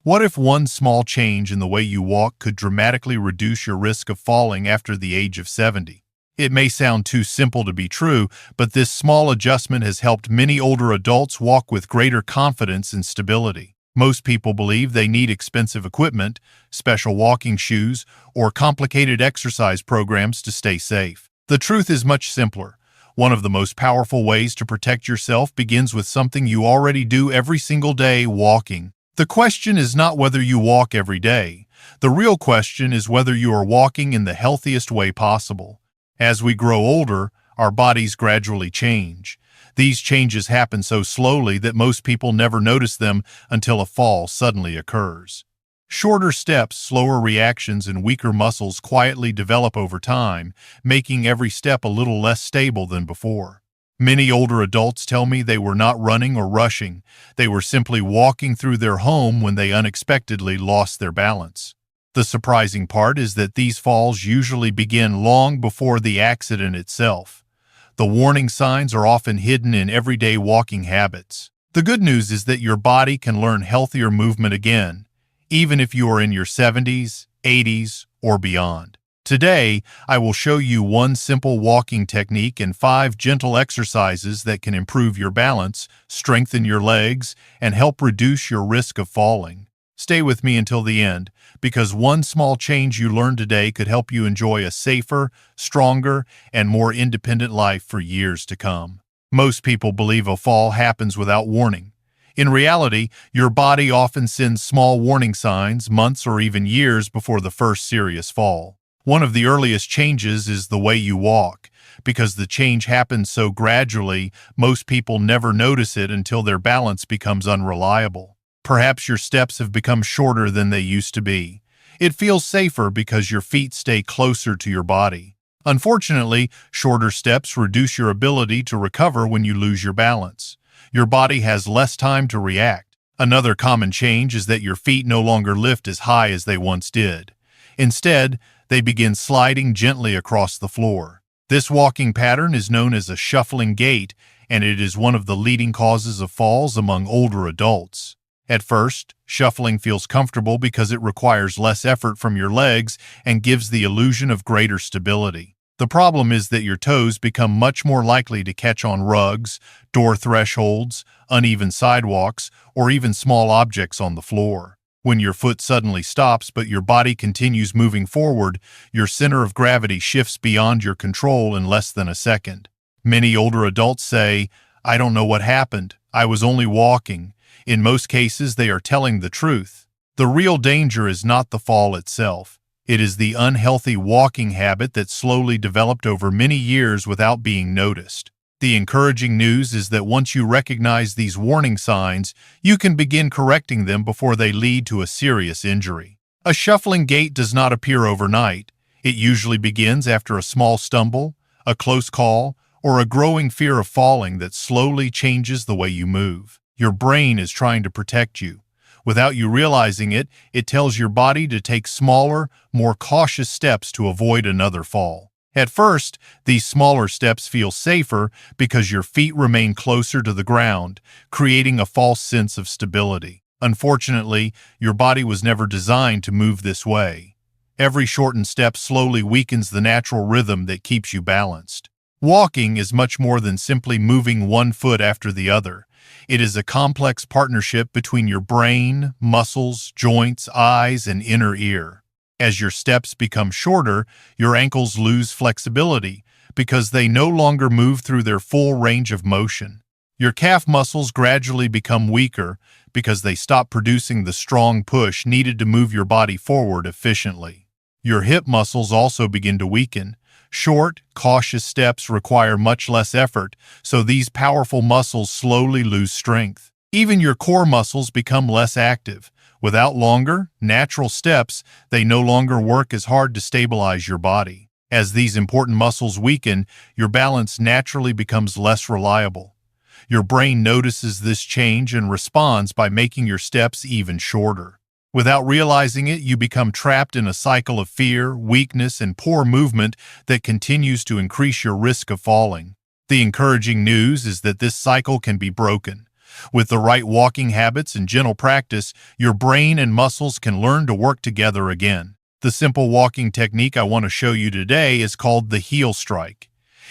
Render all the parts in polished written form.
What if one small change in the way you walk could dramatically reduce your risk of falling after the age of 70? It may sound too simple to be true, but this small adjustment has helped many older adults walk with greater confidence and stability. Most people believe they need expensive equipment, special walking shoes, or complicated exercise programs to stay safe. The truth is much simpler. One of the most powerful ways to protect yourself begins with something you already do every single day: walking. The question is not whether you walk every day. The real question is whether you are walking in the healthiest way possible. As we grow older, our bodies gradually change. These changes happen so slowly that most people never notice them until a fall suddenly occurs. Shorter steps, slower reactions, and weaker muscles quietly develop over time, making every step a little less stable than before. Many older adults tell me they were not running or rushing. They were simply walking through their home when they unexpectedly lost their balance. The surprising part is that these falls usually begin long before the accident itself. The warning signs are often hidden in everyday walking habits. The good news is that your body can learn healthier movement again, even if you are in your 70s, 80s, or beyond. Today, I will show you one simple walking technique and 5 gentle exercises that can improve your balance, strengthen your legs, and help reduce your risk of falling. Stay with me until the end, because one small change you learn today could help you enjoy a safer, stronger, and more independent life for years to come. Most people believe a fall happens without warning. In reality, your body often sends small warning signs months or even years before the first serious fall. One of the earliest changes is the way you walk. Because the change happens so gradually, most people never notice it until their balance becomes unreliable. Perhaps your steps have become shorter than they used to be. It feels safer because your feet stay closer to your body. Unfortunately, shorter steps reduce your ability to recover when you lose your balance. Your body has less time to react. Another common change is that your feet no longer lift as high as they once did. Instead, they begin sliding gently across the floor. This walking pattern is known as a shuffling gait, and it is one of the leading causes of falls among older adults. At first, shuffling feels comfortable because it requires less effort from your legs and gives the illusion of greater stability. The problem is that your toes become much more likely to catch on rugs, door thresholds, uneven sidewalks, or even small objects on the floor. When your foot suddenly stops but your body continues moving forward, your center of gravity shifts beyond your control in less than a second. Many older adults say, "I don't know what happened. I was only walking." In most cases, they are telling the truth. The real danger is not the fall itself. It is the unhealthy walking habit that slowly developed over many years without being noticed. The encouraging news is that once you recognize these warning signs, you can begin correcting them before they lead to a serious injury. A shuffling gait does not appear overnight. It usually begins after a small stumble, a close call, or a growing fear of falling that slowly changes the way you move. Your brain is trying to protect you. Without you realizing it, it tells your body to take smaller, more cautious steps to avoid another fall. At first, these smaller steps feel safer because your feet remain closer to the ground, creating a false sense of stability. Unfortunately, your body was never designed to move this way. Every shortened step slowly weakens the natural rhythm that keeps you balanced. Walking is much more than simply moving one foot after the other. It is a complex partnership between your brain, muscles, joints, eyes, and inner ear. As your steps become shorter, your ankles lose flexibility because they no longer move through their full range of motion. Your calf muscles gradually become weaker because they stop producing the strong push needed to move your body forward efficiently. Your hip muscles also begin to weaken. Short, cautious steps require much less effort, so these powerful muscles slowly lose strength. Even your core muscles become less active. Without longer, natural steps, they no longer work as hard to stabilize your body. As these important muscles weaken, your balance naturally becomes less reliable. Your brain notices this change and responds by making your steps even shorter. Without realizing it, you become trapped in a cycle of fear, weakness, and poor movement that continues to increase your risk of falling. The encouraging news is that this cycle can be broken. With the right walking habits and gentle practice, your brain and muscles can learn to work together again. The simple walking technique I want to show you today is called the heel strike.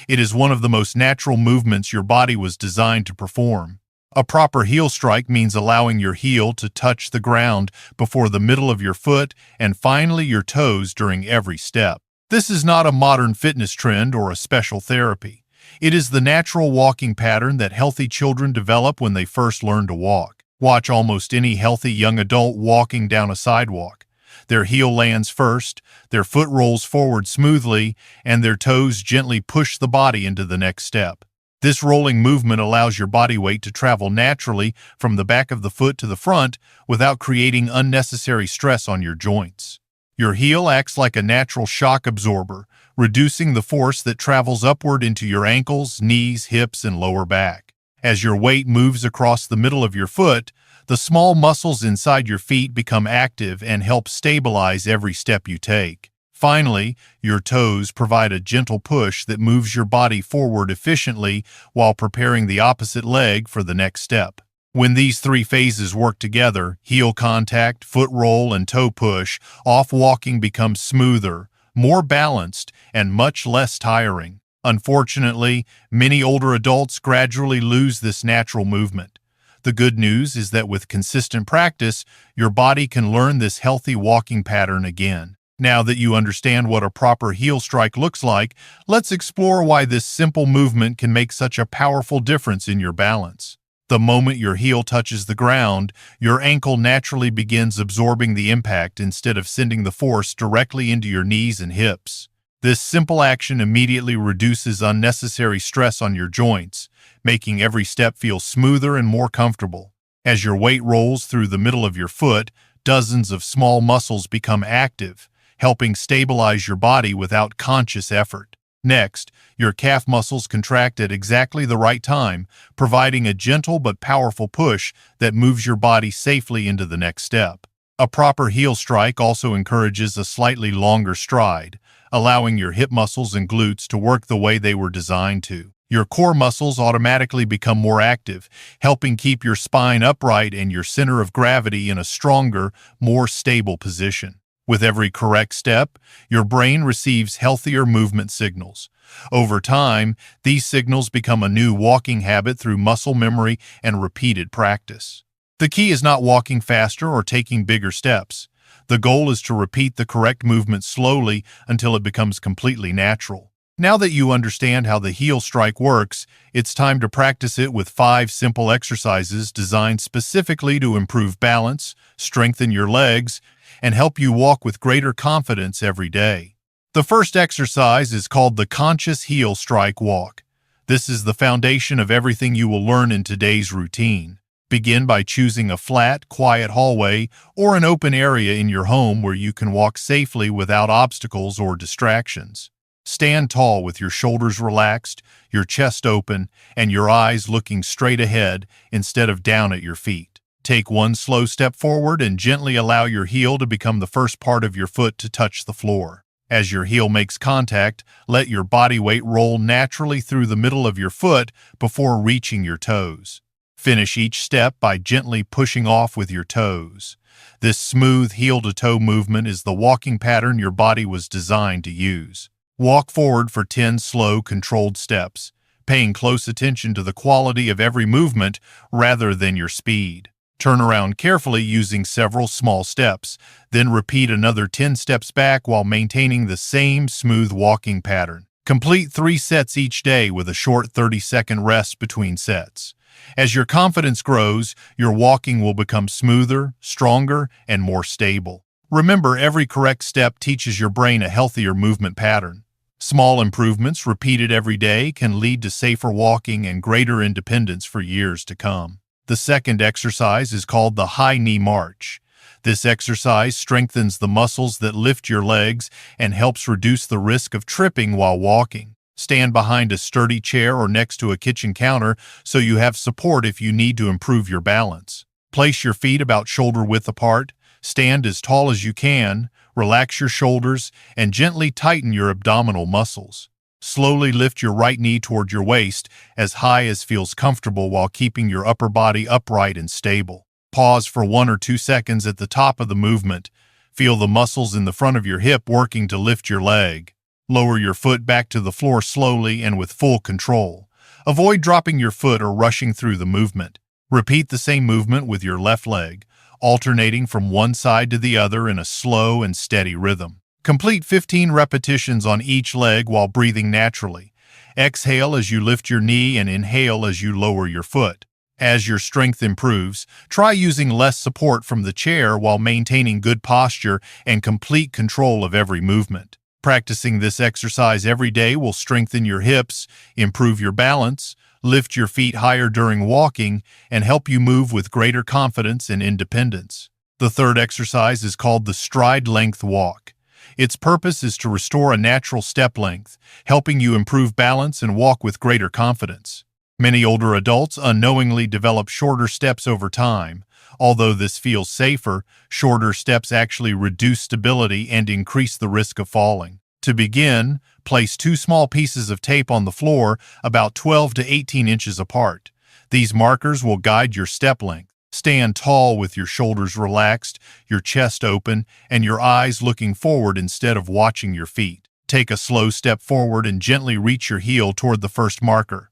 It is one of the most natural movements your body was designed to perform. A proper heel strike means allowing your heel to touch the ground before the middle of your foot and finally your toes during every step. This is not a modern fitness trend or a special therapy. It is the natural walking pattern that healthy children develop when they first learn to walk. Watch almost any healthy young adult walking down a sidewalk. Their heel lands first, their foot rolls forward smoothly, and their toes gently push the body into the next step. This rolling movement allows your body weight to travel naturally from the back of the foot to the front without creating unnecessary stress on your joints. Your heel acts like a natural shock absorber, reducing the force that travels upward into your ankles, knees, hips, and lower back. As your weight moves across the middle of your foot, the small muscles inside your feet become active and help stabilize every step you take. Finally, your toes provide a gentle push that moves your body forward efficiently while preparing the opposite leg for the next step. When these three phases work together, heel contact, foot roll, and toe push, off walking becomes smoother, more balanced, and much less tiring. Unfortunately, many older adults gradually lose this natural movement. The good news is that with consistent practice, your body can learn this healthy walking pattern again. Now that you understand what a proper heel strike looks like, let's explore why this simple movement can make such a powerful difference in your balance. The moment your heel touches the ground, your ankle naturally begins absorbing the impact instead of sending the force directly into your knees and hips. This simple action immediately reduces unnecessary stress on your joints, making every step feel smoother and more comfortable. As your weight rolls through the middle of your foot, dozens of small muscles become active, helping stabilize your body without conscious effort. Next, your calf muscles contract at exactly the right time, providing a gentle but powerful push that moves your body safely into the next step. A proper heel strike also encourages a slightly longer stride, allowing your hip muscles and glutes to work the way they were designed to. Your core muscles automatically become more active, helping keep your spine upright and your center of gravity in a stronger, more stable position. With every correct step, your brain receives healthier movement signals. Over time, these signals become a new walking habit through muscle memory and repeated practice. The key is not walking faster or taking bigger steps. The goal is to repeat the correct movement slowly until it becomes completely natural. Now that you understand how the heel strike works, it's time to practice it with 5 simple exercises designed specifically to improve balance, strengthen your legs, and help you walk with greater confidence every day. The first exercise is called the Conscious Heel Strike Walk. This is the foundation of everything you will learn in today's routine. Begin by choosing a flat, quiet hallway or an open area in your home where you can walk safely without obstacles or distractions. Stand tall with your shoulders relaxed, your chest open, and your eyes looking straight ahead instead of down at your feet. Take one slow step forward and gently allow your heel to become the first part of your foot to touch the floor. As your heel makes contact, let your body weight roll naturally through the middle of your foot before reaching your toes. Finish each step by gently pushing off with your toes. This smooth heel-to-toe movement is the walking pattern your body was designed to use. Walk forward for 10 slow, controlled steps, paying close attention to the quality of every movement rather than your speed. Turn around carefully using several small steps, then repeat another 10 steps back while maintaining the same smooth walking pattern. Complete 3 sets each day with a short 30-second rest between sets. As your confidence grows, your walking will become smoother, stronger, and more stable. Remember, every correct step teaches your brain a healthier movement pattern. Small improvements repeated every day can lead to safer walking and greater independence for years to come. The second exercise is called the high knee march. This exercise strengthens the muscles that lift your legs and helps reduce the risk of tripping while walking. Stand behind a sturdy chair or next to a kitchen counter so you have support if you need to improve your balance. Place your feet about shoulder width apart, stand as tall as you can, relax your shoulders, and gently tighten your abdominal muscles. Slowly lift your right knee toward your waist as high as feels comfortable while keeping your upper body upright and stable. Pause for 1 or 2 seconds at the top of the movement. Feel the muscles in the front of your hip working to lift your leg. Lower your foot back to the floor slowly and with full control. Avoid dropping your foot or rushing through the movement. Repeat the same movement with your left leg, alternating from one side to the other in a slow and steady rhythm. Complete 15 repetitions on each leg while breathing naturally. Exhale as you lift your knee and inhale as you lower your foot. As your strength improves, try using less support from the chair while maintaining good posture and complete control of every movement. Practicing this exercise every day will strengthen your hips, improve your balance, lift your feet higher during walking, and help you move with greater confidence and independence. The third exercise is called the stride length walk. Its purpose is to restore a natural step length, helping you improve balance and walk with greater confidence. Many older adults unknowingly develop shorter steps over time. Although this feels safer, shorter steps actually reduce stability and increase the risk of falling. To begin, place 2 small pieces of tape on the floor about 12 to 18 inches apart. These markers will guide your step length. Stand tall with your shoulders relaxed, your chest open, and your eyes looking forward instead of watching your feet. Take a slow step forward and gently reach your heel toward the first marker.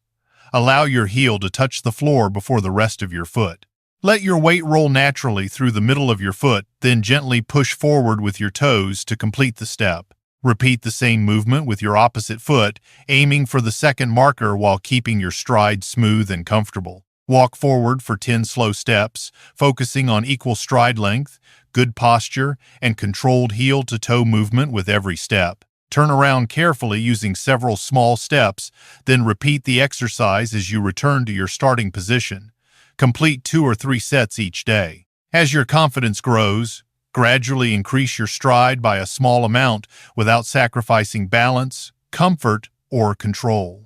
Allow your heel to touch the floor before the rest of your foot. Let your weight roll naturally through the middle of your foot, then gently push forward with your toes to complete the step. Repeat the same movement with your opposite foot, aiming for the second marker while keeping your stride smooth and comfortable. Walk forward for 10 slow steps, focusing on equal stride length, good posture, and controlled heel-to-toe movement with every step. Turn around carefully using several small steps, then repeat the exercise as you return to your starting position. Complete 2 or 3 sets each day. As your confidence grows, gradually increase your stride by a small amount without sacrificing balance, comfort, or control.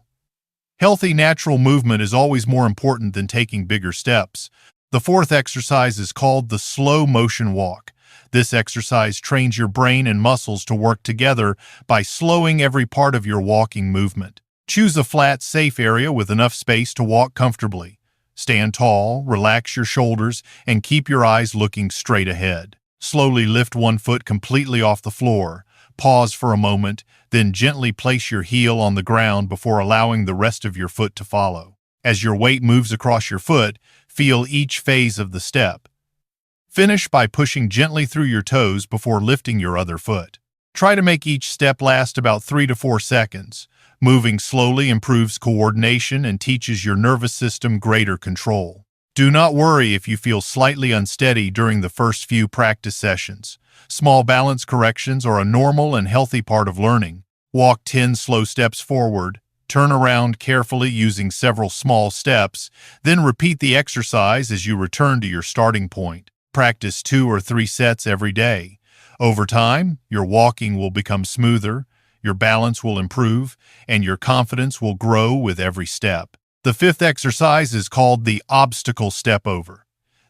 Healthy natural movement is always more important than taking bigger steps. The fourth exercise is called the slow motion walk. This exercise trains your brain and muscles to work together by slowing every part of your walking movement. Choose a flat, safe area with enough space to walk comfortably. Stand tall, relax your shoulders, and keep your eyes looking straight ahead. Slowly lift one foot completely off the floor. Pause for a moment, then gently place your heel on the ground before allowing the rest of your foot to follow. As your weight moves across your foot, feel each phase of the step. Finish by pushing gently through your toes before lifting your other foot. Try to make each step last about 3 to 4 seconds. Moving slowly improves coordination and teaches your nervous system greater control. Do not worry if you feel slightly unsteady during the first few practice sessions. Small balance corrections are a normal and healthy part of learning. Walk 10 slow steps forward. Turn around carefully using several small steps, then repeat the exercise as you return to your starting point. Practice 2 or 3 sets every day. Over time, your walking will become smoother, your balance will improve, and your confidence will grow with every step. The fifth exercise is called the obstacle step over.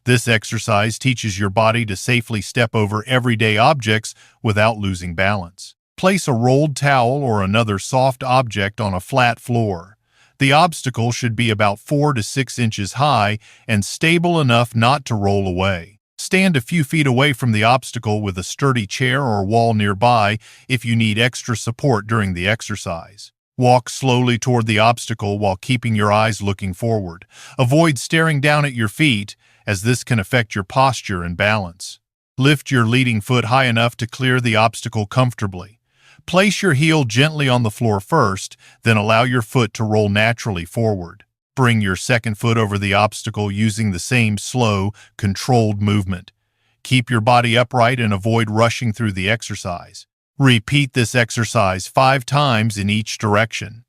This exercise teaches your body to safely step over everyday objects without losing balance. Place a rolled towel or another soft object on a flat floor. The obstacle should be about 4 to 6 inches high and stable enough not to roll away. Stand a few feet away from the obstacle with a sturdy chair or wall nearby if you need extra support during the exercise. Walk slowly toward the obstacle while keeping your eyes looking forward. Avoid staring down at your feet, as this can affect your posture and balance. Lift your leading foot high enough to clear the obstacle comfortably. Place your heel gently on the floor first, then allow your foot to roll naturally forward. Bring your second foot over the obstacle using the same slow, controlled movement. Keep your body upright and avoid rushing through the exercise. Repeat this exercise 5 times in each direction.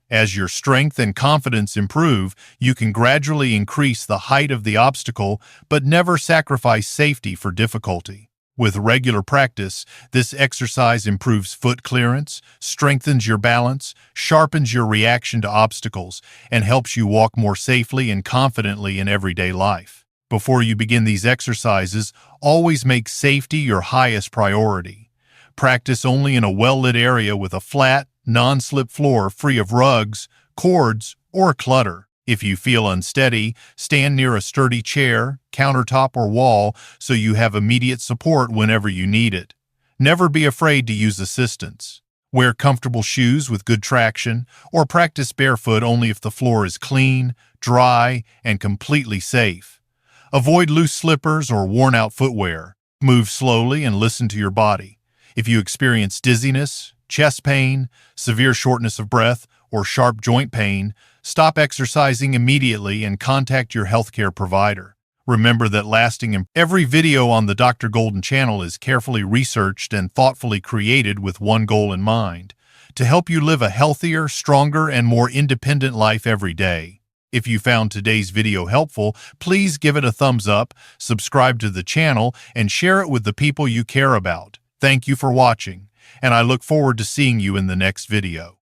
As your strength and confidence improve, you can gradually increase the height of the obstacle, but never sacrifice safety for difficulty. With regular practice, this exercise improves foot clearance, strengthens your balance, sharpens your reaction to obstacles, and helps you walk more safely and confidently in everyday life. Before you begin these exercises, always make safety your highest priority. Practice only in a well-lit area with a flat, non-slip floor free of rugs, cords, or clutter. If you feel unsteady, stand near a sturdy chair, countertop, or wall so you have immediate support whenever you need it. Never be afraid to use assistance. Wear comfortable shoes with good traction, or practice barefoot only if the floor is clean, dry, and completely safe. Avoid loose slippers or worn-out footwear. Move slowly and listen to your body. If you experience dizziness, chest pain, severe shortness of breath, or sharp joint pain, stop exercising immediately and contact your healthcare provider. Remember that every video on the Dr. Golden channel is carefully researched and thoughtfully created with one goal in mind: to help you live a healthier, stronger, and more independent life every day. If you found today's video helpful, please give it a thumbs up, subscribe to the channel, and share it with the people you care about. Thank you for watching, and I look forward to seeing you in the next video.